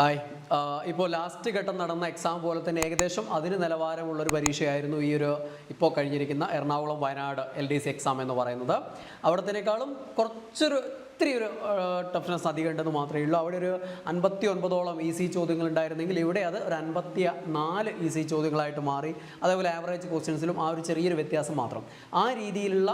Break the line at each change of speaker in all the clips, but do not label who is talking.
Hi. ഇപ്പോൾ last ഘട്ടം നടന്ന എക്സാം പോലെ തന്നെ ഏകദേശം അതിന് നിലവാരമുള്ളൊരു പരീക്ഷയായിരുന്നു ഇപ്പോൾ കഴിഞ്ഞിരിക്കുന്ന എറണാകുളം വയനാട് LDC എക്സാം എന്ന് പറയുന്നത്. അവിടത്തേക്കാളും ഇത്തിരി ഒരു ടഫ്നെസ് അധികം ഉണ്ടെന്ന് മാത്രമേ ഉള്ളൂ. അവിടെ ഒരു 59ഓളം ഈസി ചോദ്യങ്ങൾ ഉണ്ടായിരുന്നെങ്കിൽ ഇവിടെ അത് ഒരു 54 ഈസി ചോദ്യങ്ങളായിട്ട് മാറി. അതേപോലെ ആവറേജ് ക്വസ്റ്റ്യൻസിലും ആ ഒരു ചെറിയൊരു വ്യത്യാസം മാത്രം. ആ രീതിയിലുള്ള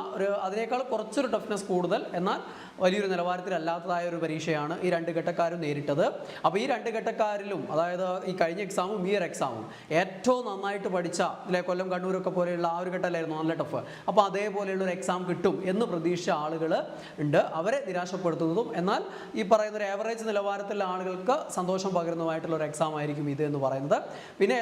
അതിനേക്കാൾ കുറച്ചൊരു ടഫ്നെസ് കൂടുതൽ, എന്നാൽ വലിയൊരു നിലവാരത്തിലല്ലാത്തതായ ഒരു പരീക്ഷയാണ് ഈ രണ്ട് ഘട്ടക്കാരും നേരിട്ടത്. അപ്പോൾ ഈ രണ്ട് ഘട്ടക്കാരിലും, അതായത് ഈ കഴിഞ്ഞ എക്സാമും ഈ ഒരു എക്സാമും ഏറ്റവും നന്നായിട്ട് പഠിച്ച കൊല്ലം കണ്ണൂരൊക്കെ പോലെയുള്ള ആ ഒരു ഘട്ടമല്ലായിരുന്നു നല്ല ടഫ്. അപ്പോൾ അതേപോലെയുള്ള ഒരു എക്സാം കിട്ടും എന്ന് പ്രതീക്ഷിച്ച ആളുകൾ ഉണ്ട്. അവരെ നിരാശപ്പെടുത്തുന്നതും എന്നാൽ ഈ പറയുന്ന ഒരു ആവറേജ് നിലവാരത്തിലുള്ള ആളുകൾക്ക് സന്തോഷം പകരുന്നതുമായിട്ടുള്ള ഒരു എക്സാം ആയിരിക്കും ഇത് എന്ന് പറയുന്നത്. പിന്നെ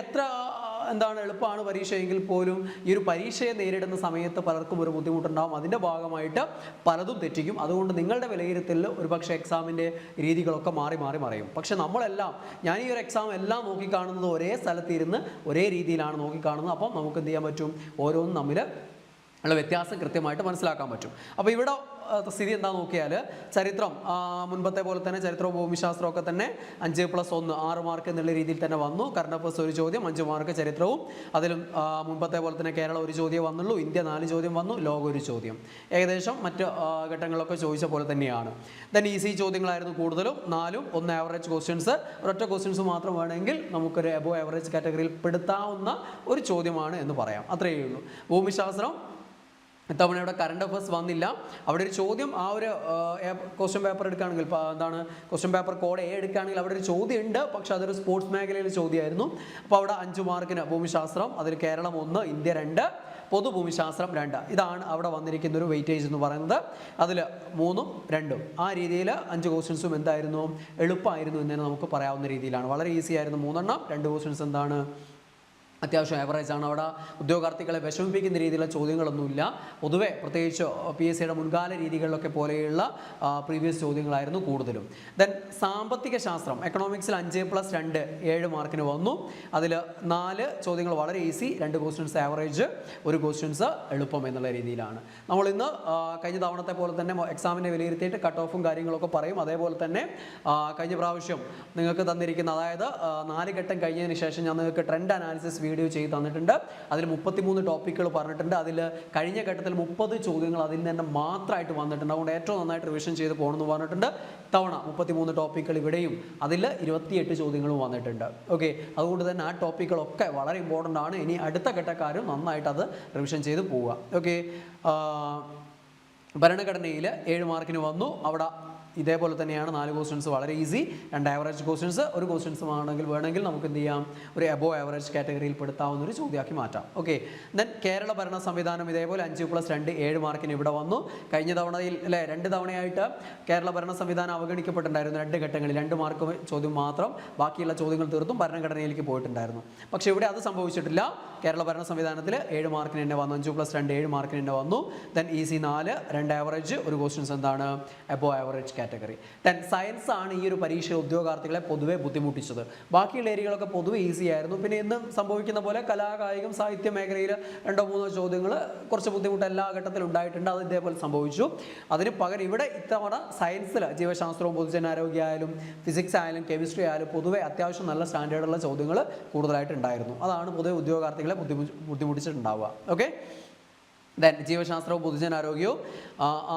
എളുപ്പമാണ് പരീക്ഷ എങ്കിൽ പോലും ഈ ഒരു പരീക്ഷയെ നേരിടുന്ന സമയത്ത് പലർക്കും ഒരു ബുദ്ധിമുട്ടുണ്ടാകും. അതിൻ്റെ ഭാഗമായിട്ട് പലതും തെറ്റിക്കും. അതുകൊണ്ട് നിങ്ങളുടെ വിലയിരുത്തലിൽ ഒരുപക്ഷെ എക്സാമിൻ്റെ രീതികളൊക്കെ മാറി മറിയും. പക്ഷെ ഞാൻ ഈ ഒരു എക്സാം എല്ലാം നോക്കിക്കാണുന്നത് ഒരേ സ്ഥലത്തിരുന്ന് ഒരേ രീതിയിലാണ് നോക്കിക്കാണുന്നത്. അപ്പം നമുക്ക് എന്ത് ചെയ്യാൻ പറ്റും? ഓരോന്നും തമ്മിൽ ഉള്ള വ്യത്യാസം കൃത്യമായിട്ട് മനസ്സിലാക്കാൻ പറ്റും. അപ്പോൾ ഇവിടെ സ്ഥിതി എന്താ നോക്കിയാൽ, ചരിത്രം മുൻപത്തെ പോലെ തന്നെ ചരിത്രവും ഭൂമിശാസ്ത്രമൊക്കെ തന്നെ 5+1 6 മാർക്ക് എന്നുള്ള രീതിയിൽ തന്നെ വന്നു. കറണ്ട് അഫയേഴ്സ് ഒരു ചോദ്യം, 5 മാർക്ക്. ചരിത്രവും അതിലും മുൻപത്തെ പോലെ തന്നെ കേരളം ഒരു ചോദ്യം വന്നുള്ളൂ, ഇന്ത്യ 4 ചോദ്യം വന്നു, ലോകം ഒരു ചോദ്യം. ഏകദേശം മറ്റ് ഘട്ടങ്ങളൊക്കെ ചോദിച്ച പോലെ തന്നെയാണ്. ദെൻ ഈസി ചോദ്യങ്ങളായിരുന്നു കൂടുതലും, 4ഉം 1 ആവറേജ് ക്വസ്റ്റ്യൻസ്. ഒരൊറ്റ ക്വസ്റ്റ്യൻസ് മാത്രം വേണമെങ്കിൽ നമുക്കൊരു എബോ ആവറേജ് കാറ്റഗറിയിൽ പെടുത്താവുന്ന ഒരു ചോദ്യമാണ് എന്ന് പറയാം. അത്രയേ ഉള്ളൂ. ഭൂമിശാസ്ത്രം ഇത്തവണ ഇവിടെ കറണ്ട് അഫയേഴ്സ് വന്നില്ല. അവിടെ ഒരു ചോദ്യം, ആ ഒരു ക്വസ്റ്റ്യൻ പേപ്പർ എടുക്കുകയാണെങ്കിൽ, ക്വസ്റ്റ്യൻ പേപ്പർ കോഡ് A എടുക്കുകയാണെങ്കിൽ അവിടെ ഒരു ചോദ്യം ഉണ്ട്, പക്ഷെ അതൊരു സ്പോർട്സ് മേഖലയിലെ ചോദ്യമായിരുന്നു. അപ്പോൾ അവിടെ 5 മാർക്കിന് ഭൂമിശാസ്ത്രം, അതിൽ കേരളം 1, ഇന്ത്യ 2, പൊതുഭൂമിശാസ്ത്രം 2. ഇതാണ് അവിടെ വന്നിരിക്കുന്ന ഒരു വെയിറ്റേജ് എന്ന് പറയുന്നത്. അതിൽ 3ഉം 2ഉം ആ രീതിയിൽ 5 ക്വസ്റ്റ്യൻസും എന്തായിരുന്നു? എളുപ്പമായിരുന്നു എന്ന് തന്നെ നമുക്ക് പറയാവുന്ന രീതിയിലാണ്. വളരെ ഈസി ആയിരുന്നു 3 എണ്ണം. 2 ക്വസ്റ്റ്യൻസ് അത്യാവശ്യം ആവറേജ് ആണ്. അവിടെ ഉദ്യോഗാർത്ഥികളെ വിഷമിപ്പിക്കുന്ന രീതിയിലുള്ള ചോദ്യങ്ങളൊന്നുമില്ല. പൊതുവെ പ്രത്യേകിച്ച് PSCയുടെ മുൻകാല രീതികളിലൊക്കെ പോലെയുള്ള പ്രീവിയസ് ചോദ്യങ്ങളായിരുന്നു കൂടുതലും. ദെൻ സാമ്പത്തിക ശാസ്ത്രം, എക്കണോമിക്സിൽ 5+2 7 മാർക്കിന് വന്നു. അതിൽ 4 ചോദ്യങ്ങൾ വളരെ ഈസി, 2 ക്വസ്റ്റ്യൻസ് ആവറേജ്, 1 ക്വസ്റ്റ്യൻസ് എളുപ്പം എന്നുള്ള രീതിയിലാണ്. നമ്മൾ ഇന്ന് കഴിഞ്ഞ തവണത്തെ പോലെ തന്നെ എക്സാമിനെ വിലയിരുത്തിയിട്ട് കട്ട് ഓഫും കാര്യങ്ങളൊക്കെ പറയും. അതേപോലെ തന്നെ കഴിഞ്ഞ പ്രാവശ്യം നിങ്ങൾക്ക് തന്നിരിക്കുന്ന, അതായത് 4 ഘട്ടം കഴിഞ്ഞതിന് ശേഷം ഞാൻ നിങ്ങൾക്ക് ട്രെൻഡ് അനാലിസിസ് വീഡിയോ ചെയ്ത് തന്നിട്ടുണ്ട്. അതിൽ 33 ടോപ്പിക്കുകൾ പറഞ്ഞിട്ടുണ്ട്. അതിൽ കഴിഞ്ഞ ഘട്ടത്തിൽ 30 ചോദ്യങ്ങൾ അതിൽ തന്നെ മാത്രമായിട്ട് വന്നിട്ടുണ്ട്. അതുകൊണ്ട് ഏറ്റവും നന്നായിട്ട് റിവിഷൻ ചെയ്ത് പോകണമെന്ന് പറഞ്ഞിട്ടുണ്ട്. തവണ 33 ടോപ്പിക്കുകൾ ഇവിടെയും അതിൽ 28 ചോദ്യങ്ങളും വന്നിട്ടുണ്ട്. ഓക്കെ, അതുകൊണ്ട് തന്നെ ആ ടോപ്പിക്കുകളൊക്കെ വളരെ ഇമ്പോർട്ടൻ്റ് ആണ്. ഇനി അടുത്ത ഘട്ടക്കാരും നന്നായിട്ട് അത് റിവിഷൻ ചെയ്ത് പോവുക. ഓക്കെ, ഭരണഘടനയിൽ 7 മാർക്കിന് വന്നു. അവിടെ ഇതേപോലെ തന്നെയാണ് 4 ക്വസ്റ്റ്യൻസ് വളരെ ഈസി, 2 ആവറേജ് ക്വസ്റ്റ്യൻസ്, 1 ക്വസ്റ്റ്യൻസ് വേണമെങ്കിൽ നമുക്ക് എന്ത് ചെയ്യാം? ഒരു എബോ ആവറേജ് കാറ്റഗറിയിൽ പെടുത്താവുന്ന ഒരു ചോദ്യമാക്കി മാറ്റാം. ഓക്കെ, ദെൻ കേരള ഭരണ സംവിധാനം ഇതേപോലെ 5+2 7 മാർക്കിന് ഇവിടെ വന്നു. കഴിഞ്ഞ തവണയിൽ 2 തവണയായിട്ട് കേരള ഭരണ സംവിധാനം അവഗണിക്കപ്പെട്ടിട്ടുണ്ടായിരുന്നു. 2 ഘട്ടങ്ങളിൽ 2 മാർക്ക് ചോദ്യം മാത്രം, ബാക്കിയുള്ള ചോദ്യങ്ങൾ തീർത്തും ഭരണഘടനയിലേക്ക് പോയിട്ടുണ്ടായിരുന്നു. പക്ഷേ ഇവിടെ അത് സംഭവിച്ചിട്ടില്ല. കേരള ഭരണ സംവിധാനത്തിൽ 7 മാർക്കിന് തന്നെ വന്നു, 5+2 7 മാർക്കിന് തന്നെ വന്നു. Then easy 4, 2 average, 1 questions above average category. Then science ആണ് ഈ ഒരു പരീക്ഷ ഉദ്യോഗാർത്ഥികളെ പൊതുവെ ബുദ്ധിമുട്ടിച്ചത്. ബാക്കിയുള്ള ഏരിയകളൊക്കെ പൊതുവെ ഈസി ആയിരുന്നു. പിന്നെ ഇന്ന് സംഭവിക്കുന്ന പോലെ കായികം സാഹിത്യ മേഖലയിൽ 2-3 ചോദ്യങ്ങൾ കുറച്ച് ബുദ്ധിമുട്ട് എല്ലാ ഘട്ടത്തിലും ഉണ്ടായിട്ടുണ്ട്. അത് ഇതേപോലെ സംഭവിച്ചു. അതിന് പകരം ഇവിടെ ഇത്തവണ സയൻസിൽ ജീവശാസ്ത്രവും പൊതുജനാരോഗ്യ ആയാലും ഫിസിക്സ് ആയാലും കെമിസ്ട്രി ആയാലും പൊതുവെ അത്യാവശ്യം നല്ല സ്റ്റാൻഡേർഡുള്ള ചോദ്യങ്ങൾ കൂടുതലായിട്ടുണ്ടായിരുന്നു. അതാണ് പൊതുവെ ഉദ്യോഗാർത്ഥികളെ ബുദ്ധിമുട്ടിച്ചിട്ടുണ്ടാവുക. ഓക്കെ, ദെൻ ജീവശാസ്ത്രവും പൊതുജനാരോഗ്യവും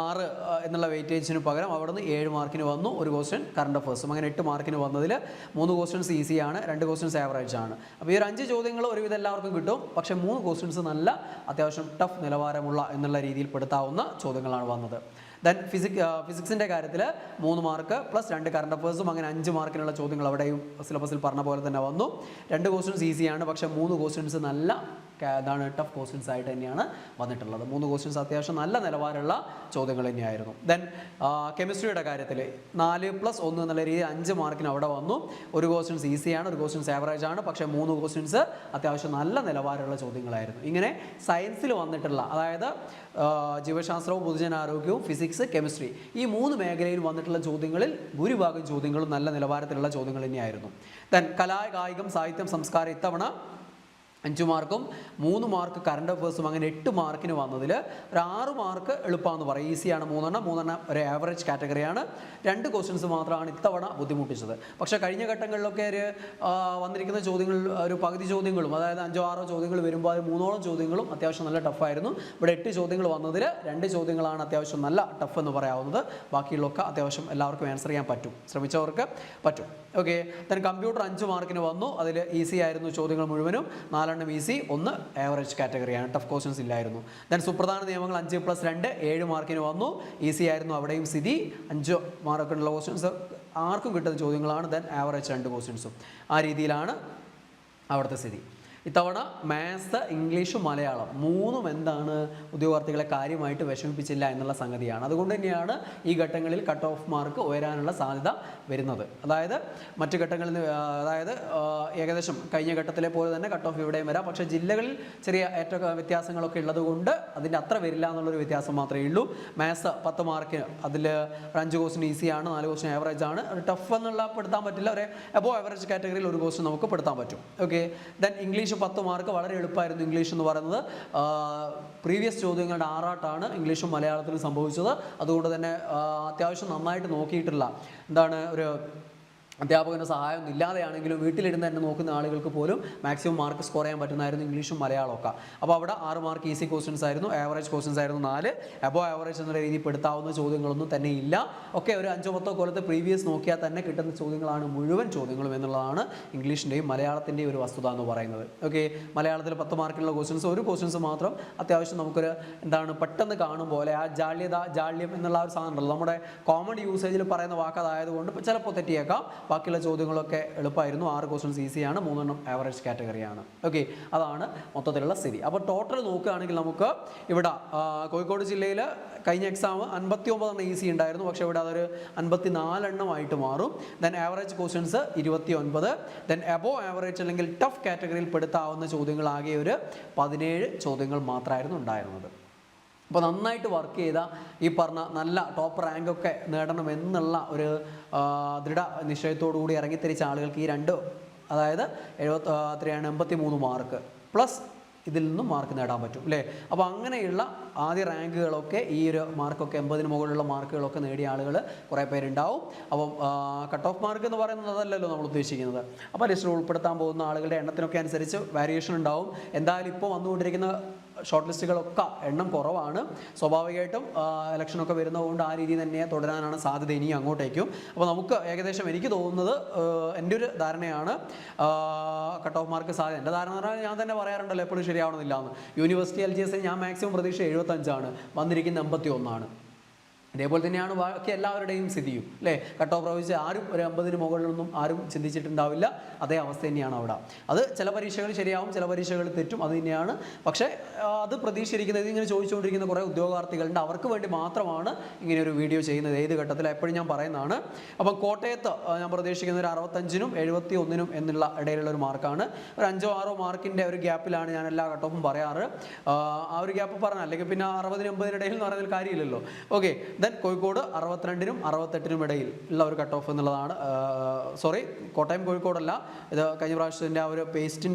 6 എന്നുള്ള വെയിറ്റേജിന് പകരം അവിടെ നിന്ന് 7 മാർക്കിന് വന്നു. 1 ക്വസ്റ്റ്യൻ കറണ്ട് അഫയേഴ്സും. അങ്ങനെ 8 മാർക്കിന് വന്നതിൽ 3 ക്വസ്റ്റ്യൻസ് ഈസിയാണ്, 2 ക്വസ്റ്റ്യൻസ് ആവറേജ് ആണ്. അപ്പോൾ ഈ ഒരു 5 ചോദ്യങ്ങൾ ഒരുവിധം എല്ലാവർക്കും കിട്ടും. പക്ഷേ 3 ക്വസ്റ്റ്യൻസ് നല്ല അത്യാവശ്യം ടഫ് നിലവാരമുള്ള എന്നുള്ള രീതിയിൽ പെടുത്താവുന്ന ചോദ്യങ്ങളാണ് വന്നത്. ദെൻ ഫിസിക്സിൻ്റെ കാര്യത്തിൽ 3 മാർക്ക് പ്ലസ് 2 കറണ്ട് അഫയേഴ്സും, അങ്ങനെ 5 മാർക്കിനുള്ള ചോദ്യങ്ങൾ അവിടെയും സിലബസിൽ പറഞ്ഞ പോലെ തന്നെ വന്നു. 2 ക്വസ്റ്റ്യൻസ് ഈസിയാണ്, പക്ഷേ 3 ക്വസ്റ്റ്യൻസ് നല്ല ടഫ് ക്വസ്റ്റ്യൻസ് ആയിട്ട് തന്നെയാണ് വന്നിട്ടുള്ളത്. 3 ക്വസ്റ്റ്യൻസ് അത്യാവശ്യം നല്ല നിലവാരമുള്ള ചോദ്യങ്ങൾ തന്നെയായിരുന്നു. ദെൻ കെമിസ്ട്രിയുടെ കാര്യത്തിൽ 4+1 എന്നുള്ള രീതിയിൽ 5 മാർക്കിന് അവിടെ വന്നു. 1 ക്വസ്റ്റ്യൻസ് ഈസിയാണ്, 1 ക്വസ്റ്റ്യൻസ് ആവറേജ് ആണ്, പക്ഷേ 3 ക്വസ്റ്റ്യൻസ് അത്യാവശ്യം നല്ല നിലവാരമുള്ള ചോദ്യങ്ങളായിരുന്നു. ഇങ്ങനെ സയൻസിൽ വന്നിട്ടുള്ള, അതായത് ജീവശാസ്ത്രവും പൊതുജനാരോഗ്യവും ഫിസിക്സ് കെമിസ്ട്രി ഈ 3 മേഖലയിൽ വന്നിട്ടുള്ള ചോദ്യങ്ങളിൽ ഭൂരിഭാഗം ചോദ്യങ്ങളും നല്ല നിലവാരത്തിലുള്ള ചോദ്യങ്ങൾ തന്നെയായിരുന്നു. ദെൻ കായികം സാഹിത്യം സംസ്കാരം ഇത്തവണ 5 മാർക്കും 3 മാർക്ക് കറണ്ട് അഫേഴ്സും അങ്ങനെ 8 മാർക്കിന് വന്നതിൽ ഒരു 6 മാർക്ക് എളുപ്പമെന്ന് പറയും. ഈസിയാണ് 3 ഒരു ആവറേജ് കാറ്റഗറിയാണ്. 2 ക്വസ്റ്റ്യൻസ് മാത്രമാണ് ഇത്തവണ ബുദ്ധിമുട്ടിച്ചത്. പക്ഷേ കഴിഞ്ഞ ഘട്ടങ്ങളിലൊക്കെ ഒരു വന്നിരിക്കുന്ന ചോദ്യങ്ങൾ ഒരു പകുതി ചോദ്യങ്ങളും, അതായത് 5-6 ചോദ്യങ്ങൾ വരുമ്പോൾ അത് 3ഓളം ചോദ്യങ്ങളും അത്യാവശ്യം നല്ല ടഫായിരുന്നു. ഇവിടെ 8 ചോദ്യങ്ങൾ വന്നതിൽ 2 ചോദ്യങ്ങളാണ് അത്യാവശ്യം നല്ല ടഫ് എന്ന് പറയാവുന്നത്. ബാക്കിയുള്ളതൊക്കെ അത്യാവശ്യം എല്ലാവർക്കും ആൻസർ ചെയ്യാൻ പറ്റും, ശ്രമിച്ചവർക്ക് പറ്റും. ഓക്കെ, ദെൻ കമ്പ്യൂട്ടർ 5 മാർക്കിന് വന്നു. അതിൽ ഈസി ആയിരുന്നു ചോദ്യങ്ങൾ മുഴുവനും. 4 ഈസി, 1 ആവറേജ് കാറ്റഗറിയാണ്, ടഫ് ക്വസ്റ്റ്യൻസ് ഇല്ലായിരുന്നു. ദെൻ സുപ്രധാന നിയമങ്ങൾ 5+2 7 മാർക്കിന് വന്നു. ഈസി ആയിരുന്നു അവിടെയും സ്ഥിതി. 5 മാർക്കുള്ള ക്വസ്റ്റ്യൻസ് ആർക്കും കിട്ടുന്ന ചോദ്യങ്ങളാണ്. ദെൻ ആവറേജ് 2 ക്വസ്റ്റ്യൻസും. ആ രീതിയിലാണ് അവിടുത്തെ സ്ഥിതി. ഇത്തവണ മാത്സ്, ഇംഗ്ലീഷ്, മലയാളം 3ഉം എന്താണ് ഉദ്യോഗാർത്ഥികളെ കാര്യമായിട്ട് വിഷമിപ്പിച്ചില്ല എന്നുള്ള സംഗതിയാണ്. അതുകൊണ്ട് തന്നെയാണ് ഈ ഘട്ടങ്ങളിൽ കട്ട് ഓഫ് മാർക്ക് ഉയരാനുള്ള സാധ്യത വരുന്നത്. അതായത് മറ്റ് ഘട്ടങ്ങളിൽ നിന്ന്, അതായത് ഏകദേശം കഴിഞ്ഞ ഘട്ടത്തിലെ പോലെ തന്നെ കട്ട് ഓഫ് ഇവിടെയും വരാം. പക്ഷേ ജില്ലകളിൽ ചെറിയ വ്യത്യാസങ്ങളൊക്കെ ഉള്ളത് കൊണ്ട് അതിൻ്റെ അത്ര വരില്ല എന്നുള്ളൊരു വ്യത്യാസം മാത്രമേ ഉള്ളൂ. മാത്സ് 10 മാർക്കിന് അതിൽ 5 ക്വസ്റ്റ്യൻ ഈസിയാണ്, 4 ക്വസ്റ്റ്യൻ ആവറേജ് ആണ്. ഒരു ടഫ് എന്നുള്ള പെടുത്താൻ പറ്റില്ല. ഒരു അബോ ആവറേജ് കാറ്റഗറിയിൽ ഒരു ക്വസ്റ്റ്യൻ നമുക്ക് പെടുത്താൻ പറ്റും. ഓക്കെ, ദെൻ ഇംഗ്ലീഷ് 10 മാർക്ക് വളരെ എളുപ്പമായിരുന്നു. ഇംഗ്ലീഷ് എന്ന് പറയുന്നത് പ്രീവിയസ് ചോദ്യങ്ങളുടെ ആറാട്ടാണ് ഇംഗ്ലീഷും മലയാളത്തിലും സംഭവിച്ചത്. അതുകൊണ്ട് തന്നെ അത്യാവശ്യം നന്നായിട്ട് നോക്കിയിട്ടുള്ള ഒരു അധ്യാപകൻ്റെ സഹായമൊന്നും ഇല്ലാതെയാണെങ്കിലും വീട്ടിലിരുന്ന് തന്നെ നോക്കുന്ന ആളുകൾക്ക് പോലും മാക്സിമം മാർക്ക് സ്കോർ ചെയ്യാൻ പറ്റുന്നതായിരുന്നു ഇംഗ്ലീഷും മലയാളമൊക്കെ. അപ്പോൾ അവിടെ 6 മാർക്ക് ഈസി ക്വസ്റ്റ്യൻസ് ആയിരുന്നു, ആവറേജ് ക്വസ്റ്റ്യൻസ് ആയിരുന്നു 4. അബോ ആവറേജ് എന്നുള്ള രീതിയിൽ പെടുത്താവുന്ന ചോദ്യങ്ങളൊന്നും തന്നെ ഇല്ല. ഒക്കെ ഒരു 5-10 കൊല്ലത്തെ പ്രീവിയസ് നോക്കിയാൽ തന്നെ കിട്ടുന്ന ചോദ്യങ്ങളാണ് മുഴുവൻ ചോദ്യങ്ങളും എന്നുള്ളതാണ് ഇംഗ്ലീഷിൻ്റെയും മലയാളത്തിൻ്റെയും ഒരു വസ്തുത എന്ന് പറയുന്നത്. ഓക്കെ, മലയാളത്തിൽ 10 മാർക്കിലുള്ള ക്വസ്റ്റ്യൻസ്, ഒരു ക്വസ്റ്റ്യൻസ് മാത്രം അത്യാവശ്യം നമുക്കൊരു പെട്ടെന്ന് കാണും പോലെ ആ ജാള്യം എന്നുള്ള ഒരു സാധനം ഉണ്ടല്ലോ, നമ്മുടെ കോമൺ യൂസേജിൽ പറയുന്ന വാക്ക് അതായതുകൊണ്ട് ചിലപ്പോൾ തെറ്റിയേക്കാം. ബാക്കിയുള്ള ചോദ്യങ്ങളൊക്കെ എളുപ്പമായിരുന്നു. 6 ക്വസ്റ്റ്യൻസ് ഈസിയാണ്, 3 ആവറേജ് കാറ്റഗറിയാണ്. ഓക്കെ, അതാണ് മൊത്തത്തിലുള്ള സ്ഥിതി. അപ്പോൾ ടോട്ടൽ നോക്കുകയാണെങ്കിൽ നമുക്ക് ഇവിടെ കോഴിക്കോട് ജില്ലയിൽ കഴിഞ്ഞ എക്സാം 59 ഈസി ഉണ്ടായിരുന്നു. പക്ഷേ ഇവിടെ അതൊരു 54 മാറും. Then average questions 29. Then above average അല്ലെങ്കിൽ ടഫ് കാറ്റഗറിയിൽ പെടുത്താവുന്ന ചോദ്യങ്ങൾ ആകെ ഒരു 17 ചോദ്യങ്ങൾ മാത്രമായിരുന്നു ഉണ്ടായിരുന്നത്. അപ്പോൾ നന്നായിട്ട് വർക്ക് ചെയ്ത ഈ പറഞ്ഞ നല്ല ടോപ്പ് റാങ്കൊക്കെ നേടണമെന്നുള്ള ഒരു ദൃഢ നിശ്ചയത്തോടു കൂടി ഇറങ്ങിത്തിരിച്ച ആളുകൾക്ക് ഈ 2, അതായത് 83 മാർക്ക് പ്ലസ് ഇതിൽ നിന്നും മാർക്ക് നേടാൻ പറ്റും അല്ലേ. അപ്പോൾ അങ്ങനെയുള്ള ആദ്യ റാങ്കുകളൊക്കെ ഈ ഒരു മാർക്കൊക്കെ 80-ന് മുകളിലുള്ള മാർക്കുകളൊക്കെ നേടിയ ആളുകൾ കുറേ പേരുണ്ടാവും. അപ്പം കട്ട് ഓഫ് മാർക്ക് എന്ന് പറയുന്നത് അതല്ലല്ലോ നമ്മൾ ഉദ്ദേശിക്കുന്നത്. അപ്പോൾ ലിസ്റ്റിൽ ഉൾപ്പെടുത്താൻ പോകുന്ന ആളുകളുടെ എണ്ണത്തിനൊക്കെ അനുസരിച്ച് വേരിയേഷൻ ഉണ്ടാവും. എന്തായാലും ഇപ്പോൾ വന്നുകൊണ്ടിരിക്കുന്ന ഷോർട്ട് ലിസ്റ്റുകളൊക്കെ എണ്ണം കുറവാണ്. സ്വാഭാവികമായിട്ടും ഇലക്ഷനൊക്കെ വരുന്നതുകൊണ്ട് ആ രീതി തന്നെ തുടരാനാണ് സാധ്യത ഇനി അങ്ങോട്ടേക്കും. അപ്പോൾ നമുക്ക് ഏകദേശം എനിക്ക് തോന്നുന്നത്, എൻ്റെ ഒരു ധാരണയാണ്, കട്ട് ഓഫ് മാർക്ക് സാധ്യത, എൻ്റെ ധാരണ പറഞ്ഞാൽ ഞാൻ തന്നെ പറയാറുണ്ടല്ലോ എപ്പോഴും ശരിയാവണമെന്നില്ല എന്ന്. യൂണിവേഴ്സിറ്റി LGS ഞാൻ മാക്സിമം പ്രതീക്ഷ 75 വന്നിരിക്കുന്ന 81. ഇതേപോലെ തന്നെയാണ് ബാക്കി എല്ലാവരുടെയും സ്ഥിതിയും അല്ലേ. കട്ട് ഓഫ് പ്രവചിച്ച് ആരും ഒരു 50-ന് മുകളിലൊന്നും ആരും ചിന്തിച്ചിട്ടുണ്ടാവില്ല. അതേ അവസ്ഥ തന്നെയാണ് അവിടെ. അത് ചില പരീക്ഷകൾ ശരിയാവും, ചില പരീക്ഷകൾ തെറ്റും, അത് തന്നെയാണ്. പക്ഷേ അത് പ്രതീക്ഷിച്ചിരിക്കുന്നത്, ഇതിങ്ങനെ ചോദിച്ചുകൊണ്ടിരിക്കുന്ന കുറേ ഉദ്യോഗാർത്ഥികളുണ്ട്. അവർക്ക് വേണ്ടി മാത്രമാണ് ഇങ്ങനെ ഒരു വീഡിയോ ചെയ്യുന്നത്. ഏത് ഘട്ടത്തിൽ എപ്പോഴും ഞാൻ പറയുന്നതാണ്. അപ്പം കോട്ടയത്ത് ഞാൻ പ്രതീക്ഷിക്കുന്ന ഒരു 65-നും 71-നും എന്നുള്ള ഇടയിലുള്ള ഒരു മാർക്കാണ്. ഒരു 5-6 മാർക്കിൻ്റെ ഒരു ഗ്യാപ്പിലാണ് ഞാൻ എല്ലാ കട്ട് ഓഫും പറയാറ്. ആ ഒരു ഗ്യാപ്പ് പറഞ്ഞാൽ അല്ലെങ്കിൽ പിന്നെ 60-നും 80-നും ഇടയിൽ എന്ന് പറയുന്നതിൽ കാര്യമില്ലല്ലോ. ഓക്കെ, ദെൻ കോഴിക്കോട് 62-നും 68-നും ഇടയിൽ ഉള്ള ഒരു കട്ട് ഓഫ് എന്നുള്ളതാണ്. സോറി, കോട്ടയം കോഴിക്കോടല്ല, ഇത് കഴിഞ്ഞ പ്രാവശ്യത്തിൻ്റെ ആ ഒരു പേസ്റ്റ്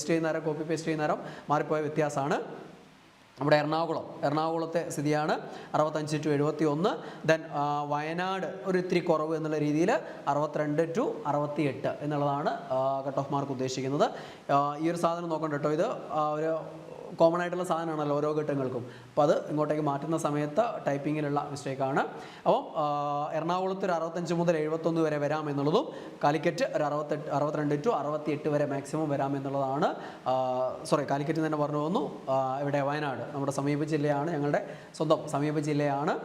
ചെയ്യുന്ന നേരം, കോപ്പി പേസ്റ്റ് ചെയ്യുന്ന നേരം മാറിപ്പോയ വ്യത്യാസമാണ്. നമ്മുടെ എറണാകുളത്തെ സ്ഥിതിയാണ് 65 to 71. ദെൻ വയനാട് ഒരു ഇത്തിരി കുറവ് എന്നുള്ള രീതിയിൽ 62 to 68 എന്നുള്ളതാണ് കട്ട് ഓഫ് മാർക്ക് ഉദ്ദേശിക്കുന്നത്. ഈ ഒരു സാധനം നോക്കണ്ട കേട്ടോ, ഇത് ഒരു കോമൺ ആയിട്ടുള്ള സാധനമാണല്ലോ ഓരോ ഘട്ടങ്ങൾക്കും. അപ്പോൾ അത് ഇങ്ങോട്ടേക്ക് മാറ്റുന്ന സമയത്ത് ടൈപ്പിങ്ങിലുള്ള മിസ്റ്റേക്കാണ്. അപ്പം എറണാകുളത്ത് ഒരു 65 മുതൽ 71 വരെ വരാമെന്നുള്ളതും, കാലിക്കറ്റ് ഒരു 62 to 68 വരെ മാക്സിമം വരാമെന്നുള്ളതാണ്. സോറി, കാലിക്കറ്റ് തന്നെ പറഞ്ഞു വന്നു. ഇവിടെ വയനാട് നമ്മുടെ സമീപ ജില്ലയാണ്, ഞങ്ങളുടെ സ്വന്തം സമീപ ജില്ലയാണ്.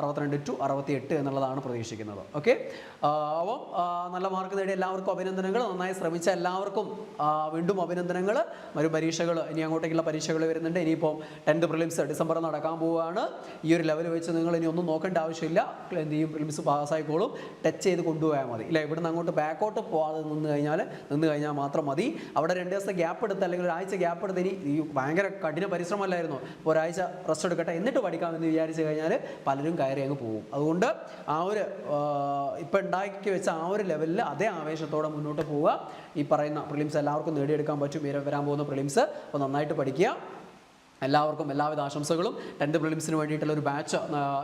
62 to 68 എന്നുള്ളതാണ് പ്രതീക്ഷിക്കുന്നത്. ഓക്കെ, അപ്പം നല്ല മാർക്ക് നേടിയ എല്ലാവർക്കും അഭിനന്ദനങ്ങൾ. നന്നായി ശ്രമിച്ച എല്ലാവർക്കും വീണ്ടും അഭിനന്ദനങ്ങൾ. പരീക്ഷകൾ ഇനി അങ്ങോട്ടേക്കുള്ള വേണ്ടിയിട്ടുള്ള പരീക്ഷകൾ വരുന്നുണ്ട്. ഇനിയിപ്പോൾ 10th പ്രിലിംസ് ഡിസംബർ നടക്കാൻ പോവുകയാണ്. ഈ ഒരു ലെവൽ വെച്ച് നിങ്ങൾ ഇനി ഒന്നും നോക്കേണ്ട ആവശ്യമില്ല. എന്ത് ചെയ്യും, പ്രിലിംസ് പാസ്സായിക്കോളും. ടച്ച് ചെയ്ത് കൊണ്ടുപോയാൽ മതി. ഇല്ല, ഇവിടുന്ന് അങ്ങോട്ട് ബാക്കോട്ട് പോകാതെ നിന്ന് കഴിഞ്ഞാൽ മാത്രം മതി. അവിടെ 2 ദിവസത്തെ ഗ്യാപ്പ് എടുത്ത് അല്ലെങ്കിൽ ഒരാഴ്ച ഗ്യാപ്പ് എടുത്ത് ഇനി ഈ ഭയങ്കര കഠിന പരിശ്രമമല്ലായിരുന്നു, അപ്പോൾ ഒരാഴ്ച റെസ്റ്റ് എടുക്കട്ടെ എന്നിട്ട് പഠിക്കാമെന്ന് വിചാരിച്ചു കഴിഞ്ഞാൽ പലരും കയറി അങ്ങ് പോകും. അതുകൊണ്ട് ആ ഒരു ഇപ്പം ഉണ്ടാക്കി വെച്ച ആ ഒരു ലെവലിൽ അതേ ആവേശത്തോടെ മുന്നോട്ട് പോവുക. ഈ പറയുന്ന പ്രിലിംസ് എല്ലാവർക്കും നേടിയെടുക്കാൻ പറ്റും. വരാൻ പോകുന്ന പ്രിലിംസ് അപ്പോൾ നന്നായിട്ട് പഠിക്കുക. എല്ലാവർക്കും എല്ലാവിധ ആശംസകളും. 10th പ്രിലിംസിന് വേണ്ടിയിട്ടുള്ള ഒരു ബാച്ച്,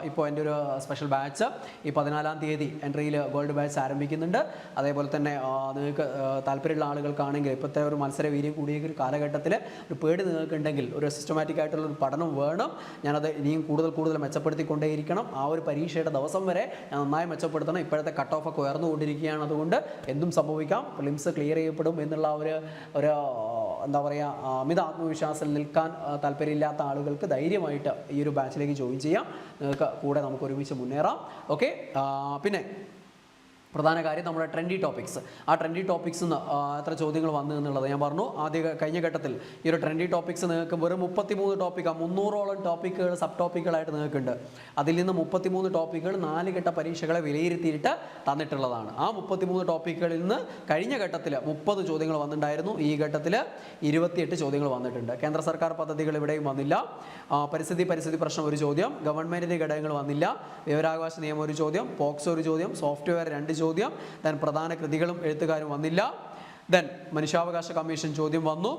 ഇപ്പോൾ എൻ്റെ ഒരു സ്പെഷ്യൽ ബാച്ച് ഈ 14-ാം തീയതി എൻട്രിയിൽ ഗോൾഡ് ബാച്ച് ആരംഭിക്കുന്നുണ്ട്. അതേപോലെ തന്നെ നിങ്ങൾക്ക് താല്പര്യമുള്ള ആളുകൾക്കാണെങ്കിൽ ഇപ്പോഴത്തെ ഒരു മത്സര വീര്യം കൂടിയ ഒരു കാലഘട്ടത്തിൽ ഒരു പേടി നിങ്ങൾക്ക് ഉണ്ടെങ്കിൽ ഒരു സിസ്റ്റമാറ്റിക് ആയിട്ടുള്ളൊരു പഠനം വേണം. ഞാനത് ഇനിയും കൂടുതൽ മെച്ചപ്പെടുത്തിക്കൊണ്ടേയിരിക്കണം. ആ ഒരു പരീക്ഷയുടെ ദിവസം വരെ ഞാൻ നന്നായി മെച്ചപ്പെടുത്തണം. ഇപ്പോഴത്തെ കട്ട് ഓഫ് ഒക്കെ ഉയർന്നുകൊണ്ടിരിക്കുകയാണ്. അതുകൊണ്ട് എന്തും സംഭവിക്കാം. പ്രിലിംസ് ക്ലിയർ ചെയ്യപ്പെടും എന്നുള്ള ഒരു എന്താ പറയുക, അമിത ആത്മവിശ്വാസം നിൽക്കാൻ താല്പര്യമില്ലാത്ത ആളുകൾക്ക് ധൈര്യമായിട്ട് ഈ ഒരു ബാച്ചിലേക്ക് ജോയിൻ ചെയ്യാം. നിങ്ങൾക്ക് കൂടെ നമുക്ക് ഒരുമിച്ച് മുന്നേറാം. ഓക്കെ. പിന്നെ പ്രധാന കാര്യം നമ്മുടെ ട്രെൻഡി ടോപ്പിക്സ്. ആ ട്രെൻഡി ടോപ്പിക്സ് എത്ര ചോദ്യങ്ങൾ വന്നു എന്നുള്ളത് ഞാൻ പറഞ്ഞു. കഴിഞ്ഞ ഘട്ടത്തിൽ ഈ ഒരു ട്രെൻഡി ടോപ്പിക്സ് നിങ്ങൾക്ക് വെറും 33 ടോപ്പിക്കാണ്, 300ഓളം ടോപ്പിക്കുകൾ സബ് ടോപ്പിക്കുകളായിട്ട് നിങ്ങൾക്കുണ്ട്. അതിൽ നിന്ന് 33 ടോപ്പിക്കുകൾ 4 ഘട്ട പരീക്ഷകളെ വിലയിരുത്തിയിട്ട് തന്നിട്ടുള്ളതാണ്. ആ 33 ടോപ്പിക്കുകളിൽ നിന്ന് കഴിഞ്ഞ ഘട്ടത്തിൽ 30 ചോദ്യങ്ങൾ വന്നിട്ടുണ്ടായിരുന്നു. ഈ ഘട്ടത്തിൽ 28 ചോദ്യങ്ങൾ വന്നിട്ടുണ്ട്. കേന്ദ്ര സർക്കാർ പദ്ധതികൾ ഇവിടെയും വന്നില്ല. പരിസ്ഥിതി പ്രശ്നം ഒരു ചോദ്യം, ഗവൺമെൻറ്റിൻ്റെ ഘടകങ്ങൾ വന്നില്ല, വിവരാവകാശ നിയമം ഒരു ചോദ്യം, പോക്സോ ഒരു ചോദ്യം, സോഫ്റ്റ്വെയർ 2 ചോദ്യം, ദെൻ പ്രധാന കൃതികളും എഴുത്തുകാരും വന്നില്ല, ദെൻ മനുഷ്യാവകാശ കമ്മീഷൻ ചോദ്യം വന്നു,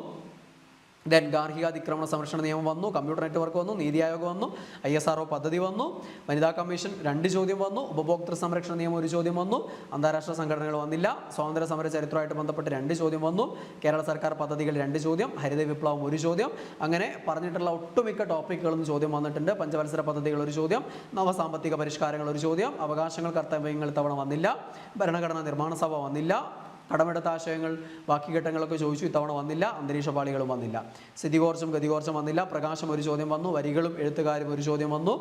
ദെൻ ഗാർഹികാതിക്രമണ സംരക്ഷണ നിയമം വന്നു, കമ്പ്യൂട്ടർ നെറ്റ്വർക്ക് വന്നു, നീതി ആയോഗ് വന്നു, ISRO പദ്ധതി വന്നു, വനിതാ കമ്മീഷൻ 2 ചോദ്യം വന്നു, ഉപഭോക്തൃ സംരക്ഷണ നിയമം 1 ചോദ്യം വന്നു, അന്താരാഷ്ട്ര സംഘടനകൾ വന്നില്ല, സ്വാതന്ത്ര്യ സമര ചരിത്രമായിട്ട് ബന്ധപ്പെട്ട് 2 ചോദ്യം വന്നു, കേരള സർക്കാർ പദ്ധതികൾ 2 ചോദ്യം, ഹരിത വിപ്ലവം 1 ചോദ്യം. അങ്ങനെ പറഞ്ഞിട്ടുള്ള ഒട്ടുമിക്ക ടോപ്പിക്കുകളും ചോദ്യം വന്നിട്ടുണ്ട്. പഞ്ചവത്സര പദ്ധതികൾ 1 ചോദ്യം, നവസാമ്പത്തിക പരിഷ്കാരങ്ങൾ 1 ചോദ്യം, അവകാശങ്ങൾ കർത്തവ്യങ്ങൾ തവണ വന്നില്ല, ഭരണഘടനാ നിർമ്മാണ സഭ വന്നില്ല, കടമെടുത്ത ആശയങ്ങൾ ബാക്കി ഘട്ടങ്ങളൊക്കെ ചോദിച്ചു, ഇത്തവണ വന്നില്ല, അന്തരീക്ഷ പാളികളും വന്നില്ല, സ്ഥിതികോർജം ഗതികോർജം വന്നില്ല, പ്രകാശം 1 ചോദ്യം വന്നു, വരികളും എഴുത്തുകാരും 1 ചോദ്യം വന്നു,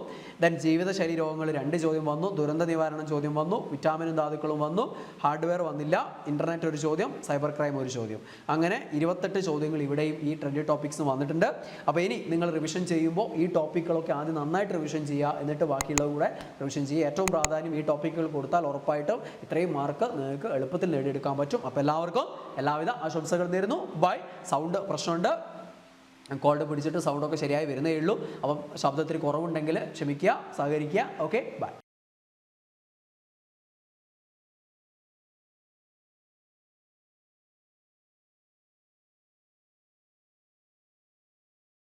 ദെൻ ജീവിതശൈലി രോഗങ്ങൾ 2 ചോദ്യം വന്നു, ദുരന്ത നിവാരണം ചോദ്യം വന്നു, വിറ്റാമിനും ധാതുക്കളും വന്നു, ഹാർഡ്വെയർ വന്നില്ല, ഇൻ്റർനെറ്റ് 1 ചോദ്യം, സൈബർ ക്രൈം 1 ചോദ്യം. അങ്ങനെ 28 ചോദ്യങ്ങൾ ഇവിടെയും ഈ ട്രെൻഡി ടോപ്പിക്സ് വന്നിട്ടുണ്ട്. അപ്പോൾ ഇനി നിങ്ങൾ റിവിഷൻ ചെയ്യുമ്പോൾ ഈ ടോപ്പിക്കുകളൊക്കെ ആദ്യം നന്നായിട്ട് റിവിഷൻ ചെയ്യുക, എന്നിട്ട് ബാക്കിയുള്ളത് കൂടെ റിവിഷൻ ചെയ്യുക. ഏറ്റവും പ്രാധാന്യം ഈ ടോപ്പിക്കുകൾ കൊടുത്താൽ ഉറപ്പായിട്ടും ഇത്രയും മാർക്ക് നിങ്ങൾക്ക് എളുപ്പത്തിൽ നേടിയെടുക്കാൻ പറ്റും. അപ്പോൾ എല്ലാവർക്കും എല്ലാവിധ ആശംസകൾ നേരുന്നു. ബൈ. സൗണ്ട് പ്രശ്നമുണ്ട്, കോൾഡ് പിടിച്ചിട്ട് സൗണ്ടൊക്കെ ശരിയായി വരുന്നേ ഉള്ളൂ. അപ്പം ശബ്ദത്തിൽ കുറവുണ്ടെങ്കിൽ ക്ഷമിക്കുക, സഹകരിക്കുക. Okay, by.